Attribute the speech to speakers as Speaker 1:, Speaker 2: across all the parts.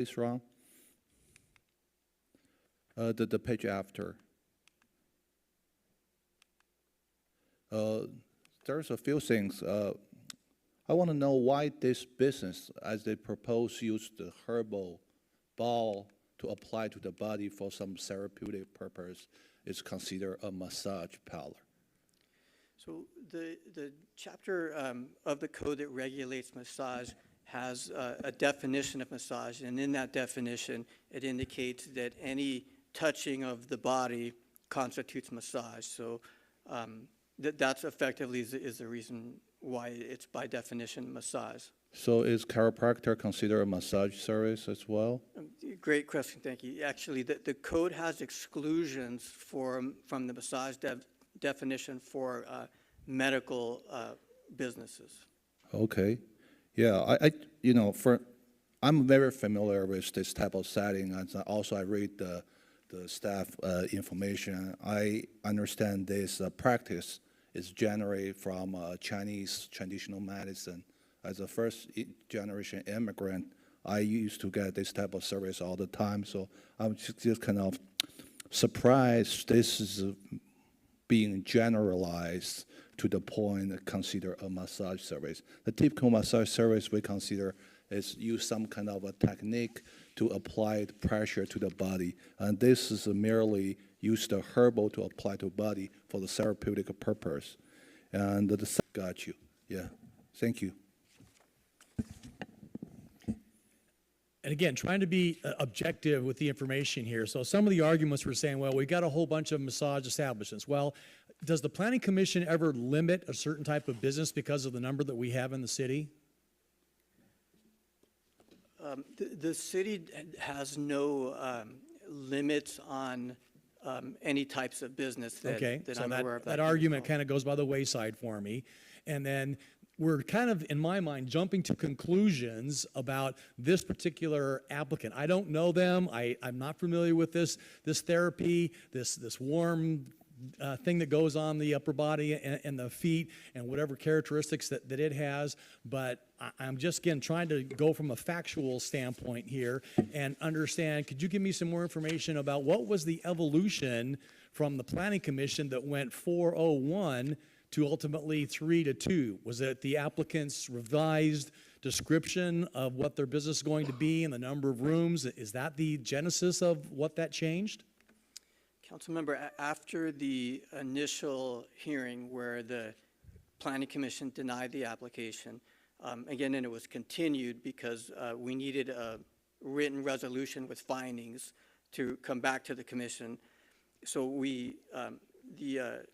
Speaker 1: It's wrong. The page after. There's a few things. I want to know why this business, as they propose, use the herbal ball to apply to the body for some therapeutic purpose, is considered a massage parlor.
Speaker 2: So the chapter of the code that regulates massage has a definition of massage, and in that definition, it indicates that any touching of the body constitutes massage. So that's effectively is the reason why it's by definition massage.
Speaker 1: So is chiropractor considered a massage service as well?
Speaker 2: Great question, thank you. Actually, the code has exclusions from the massage definition for medical businesses.
Speaker 1: Okay. Yeah, I'm very familiar with this type of setting, and also I read the staff information. I understand this practice is generated from Chinese traditional medicine. As a first-generation immigrant, I used to get this type of service all the time, so I'm just kind of surprised this is being generalized to the point consider a massage service. The typical massage service we consider is use some kind of a technique to apply the pressure to the body, and this is merely use the herbal to apply to body for the therapeutic purpose. And got you. Yeah, thank you.
Speaker 3: And again, trying to be objective with the information here. So some of the arguments were saying, well, we got a whole bunch of massage establishments. Well, does the Planning Commission ever limit a certain type of business because of the number that we have in the city?
Speaker 2: The city has no limits on any types of business that I'm aware of.
Speaker 3: That argument kind of goes by the wayside for me. And then we're kind of, in my mind, jumping to conclusions about this particular applicant. I don't know them. I'm not familiar with this therapy, this warm thing that goes on the upper body and the feet and whatever characteristics that it has. But I'm just, again, trying to go from a factual standpoint here and understand, could you give me some more information about what was the evolution from the Planning Commission that went 401 to ultimately 3-2? Was it the applicant's revised description of what their business is going to be and the number of rooms? Is that the genesis of what that changed?
Speaker 2: Councilmember, after the initial hearing where the Planning Commission denied the application, again, and it was continued because we needed a written resolution with findings to come back to the commission. So we,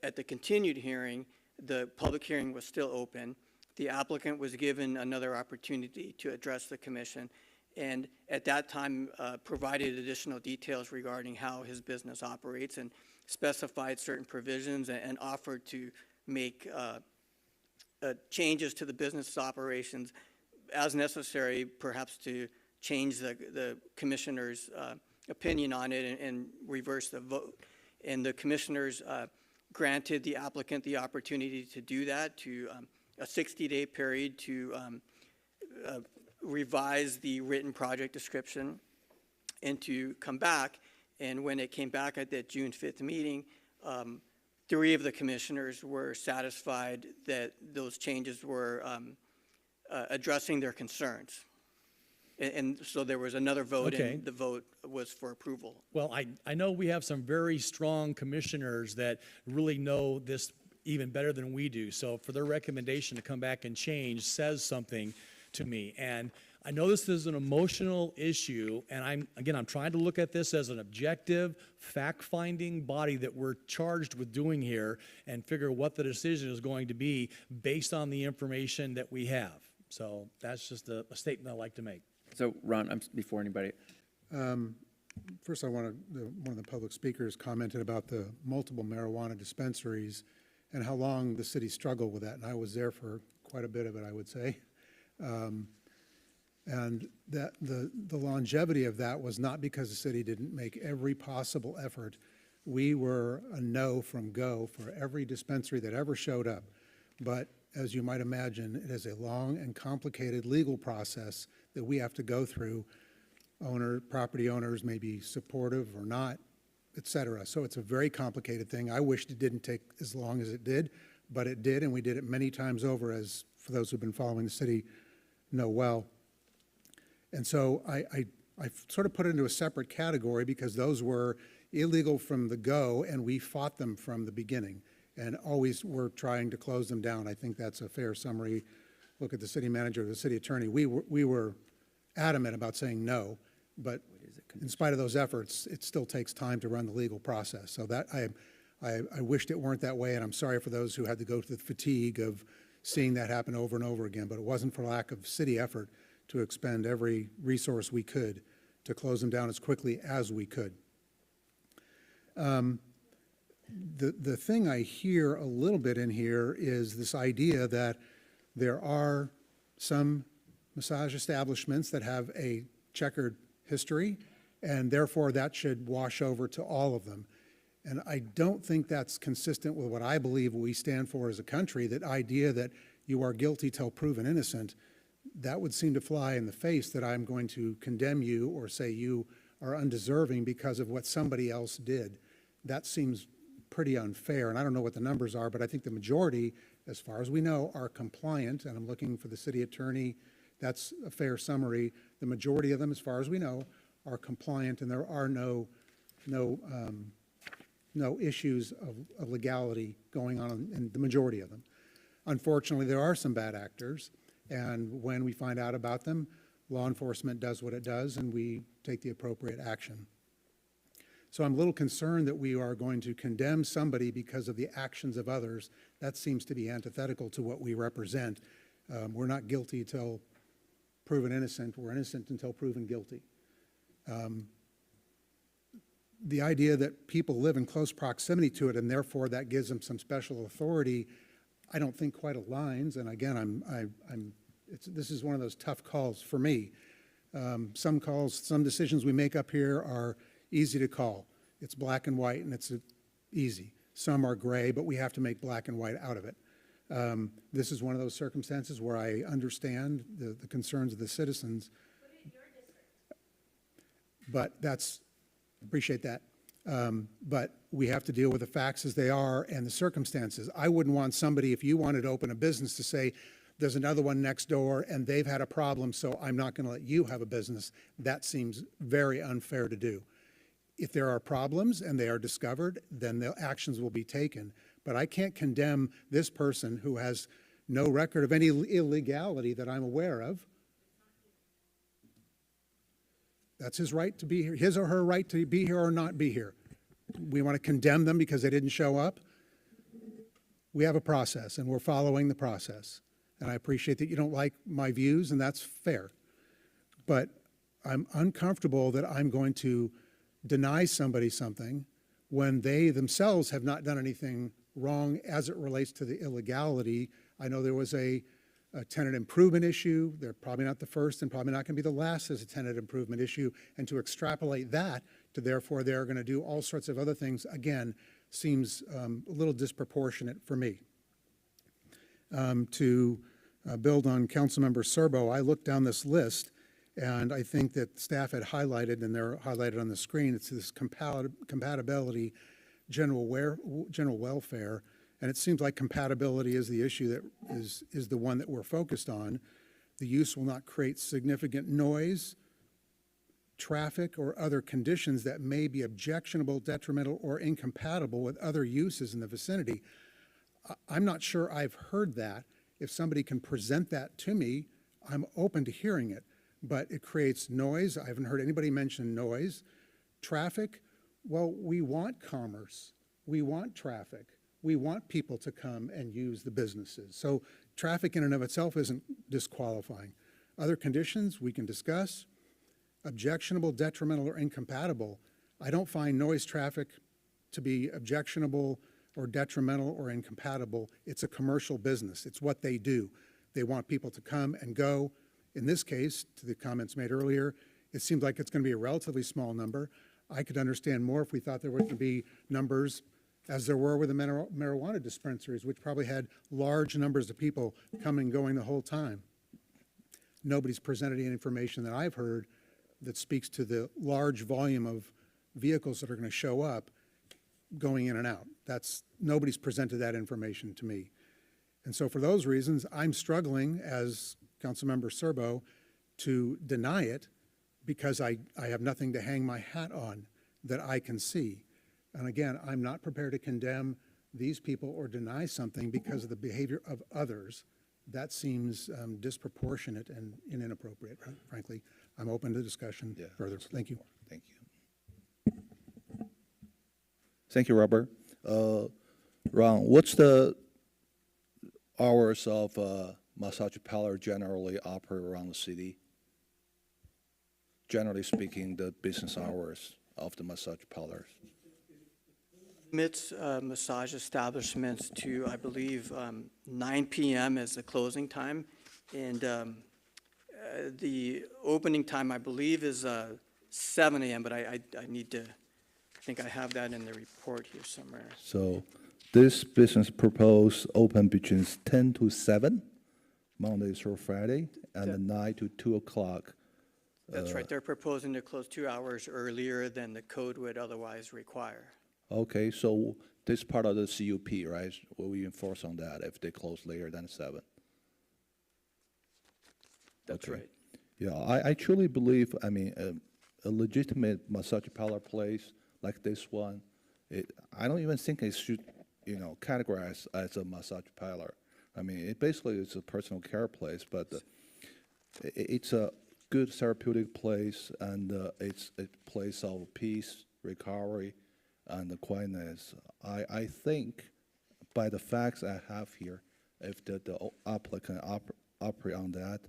Speaker 2: at the continued hearing, the public hearing was still open. The applicant was given another opportunity to address the commission, and at that time provided additional details regarding how his business operates and specified certain provisions and offered to make changes to the business operations as necessary, perhaps to change the commissioner's opinion on it and reverse the vote. And the commissioners granted the applicant the opportunity to do that, to a 60-day period to revise the written project description and to come back. And when it came back at that June 5th meeting, 3 of the commissioners were satisfied that those changes were addressing their concerns. And so there was another vote,
Speaker 3: Okay.
Speaker 2: and the vote was for approval.
Speaker 3: Well, I know we have some very strong commissioners that really know this even better than we do. So for their recommendation to come back and change says something to me. And I know this is an emotional issue, and I'm trying to look at this as an objective, fact-finding body that we're charged with doing here and figure what the decision is going to be based on the information that we have. So that's just a statement I'd like to make.
Speaker 4: So, Ron, before anybody.
Speaker 5: First, one of the public speakers commented about the multiple marijuana dispensaries and how long the city struggled with that, and I was there for quite a bit of it, I would say. And that the longevity of that was not because the city didn't make every possible effort. We were a no from go for every dispensary that ever showed up. But as you might imagine, it is a long and complicated legal process that we have to go through property owners may be supportive or not, et cetera. So it's a very complicated thing. I wished it didn't take as long as it did, but it did, and we did it many times over, as for those who've been following the city know well. And so I sort of put it into a separate category because those were illegal from the go, and we fought them from the beginning and always were trying to close them down. I think that's a fair summary. Look at the city manager, the city attorney. We were adamant about saying no, but in spite of those efforts, it still takes time to run the legal process. So that I wished it weren't that way, and I'm sorry for those who had to go through the fatigue of seeing that happen over and over again, but it wasn't for lack of city effort to expend every resource we could to close them down as quickly as we could. The thing I hear a little bit in here is this idea that there are some massage establishments that have a checkered history, and therefore that should wash over to all of them. And I don't think that's consistent with what I believe we stand for as a country, that idea that you are guilty till proven innocent. That would seem to fly in the face that I'm going to condemn you or say you are undeserving because of what somebody else did. That seems pretty unfair, and I don't know what the numbers are, but I think the majority, as far as we know, are compliant, and I'm looking for the city attorney. That's a fair summary. The majority of them, as far as we know, are compliant, and there are no issues of legality going on in the majority of them. Unfortunately, there are some bad actors, and when we find out about them, law enforcement does what it does, and we take the appropriate action. So I'm a little concerned that we are going to condemn somebody because of the actions of others. That seems to be antithetical to what we represent. We're not guilty till proven innocent. We're innocent until proven guilty. The idea that people live in close proximity to it and therefore that gives them some special authority, I don't think quite aligns. And again, this is one of those tough calls for me. Some decisions we make up here are easy to call. It's black and white, and it's easy. Some are gray, but we have to make black and white out of it. This is one of those circumstances where I understand the concerns of the citizens. But appreciate that. But we have to deal with the facts as they are and the circumstances. I wouldn't want somebody, if you wanted to open a business, to say, there's another one next door and they've had a problem, so I'm not going to let you have a business. That seems very unfair to do. If there are problems and they are discovered, then the actions will be taken. But I can't condemn this person who has no record of any illegality that I'm aware of. That's his right to be here, his or her right to be here or not be here. We want to condemn them because they didn't show up. We have a process, and we're following the process. And I appreciate that you don't like my views, and that's fair. But I'm uncomfortable that I'm going to deny somebody something when they themselves have not done anything wrong as it relates to the illegality. I know there was a tenant improvement issue. They're probably not the first and probably not going to be the last as a tenant improvement issue. And to extrapolate that to therefore they're going to do all sorts of other things, again, seems a little disproportionate for me. To build on Councilmember Serbo, I looked down this list, and I think that staff had highlighted, and they're highlighted on the screen, it's this compatibility, general welfare, and it seems like compatibility is the issue that is the one that we're focused on. The use will not create significant noise, traffic, or other conditions that may be objectionable, detrimental, or incompatible with other uses in the vicinity. I'm not sure I've heard that. If somebody can present that to me, I'm open to hearing it. But it creates noise. I haven't heard anybody mention noise. Traffic, well, we want commerce. We want traffic. We want people to come and use the businesses. So traffic in and of itself isn't disqualifying. Other conditions we can discuss. Objectionable, detrimental, or incompatible. I don't find noise traffic to be objectionable or detrimental or incompatible. It's a commercial business. It's what they do. They want people to come and go. In this case, to the comments made earlier, it seems like it's going to be a relatively small number. I could understand more if we thought there were going to be numbers as there were with the marijuana dispensaries, which probably had large numbers of people coming and going the whole time. Nobody's presented any information that I've heard that speaks to the large volume of vehicles that are going to show up going in and out. Nobody's presented that information to me. And so for those reasons, I'm struggling as Councilmember Serbo to deny it because I have nothing to hang my hat on that I can see. And again, I'm not prepared to condemn these people or deny something because of the behavior of others. That seems disproportionate and inappropriate, frankly. I'm open to discussion
Speaker 1: Yeah,
Speaker 5: further. Thank you.
Speaker 1: Thank you. Thank you, Robert. Ron, what's the hours of massage parlor generally operate around the city? Generally speaking, the business hours of the massage parlors.
Speaker 2: Limits massage establishments to, I believe, 9 p.m. as the closing time, and the opening time, I believe, is 7 a.m., but I need to, I think I have that in the report here somewhere.
Speaker 1: So this business proposed open between 10 to 7, Monday through Friday, and
Speaker 2: Yeah.
Speaker 1: 9 to 2 o'clock.
Speaker 2: That's right, they're proposing to close 2 hours earlier than the code would otherwise require.
Speaker 1: Okay, so this part of the CUP, right? Will we enforce on that if they close later than 7?
Speaker 2: That's
Speaker 1: Okay.
Speaker 2: right.
Speaker 1: Yeah, I truly believe, I mean, a legitimate massage parlor place like this one, I don't even think it should, categorize as a massage parlor. I mean, it basically is a personal care place, but it's a good therapeutic place, and it's a place of peace, recovery, and quietness. I think by the facts I have here, if the applicant operate on that,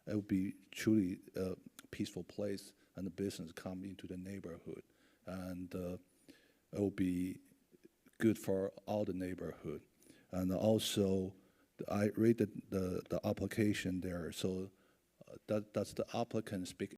Speaker 1: it would be truly a peaceful place, and the business come into the neighborhood, and it will be good for all the neighborhood. And also, I read the application there, so does the applicant speak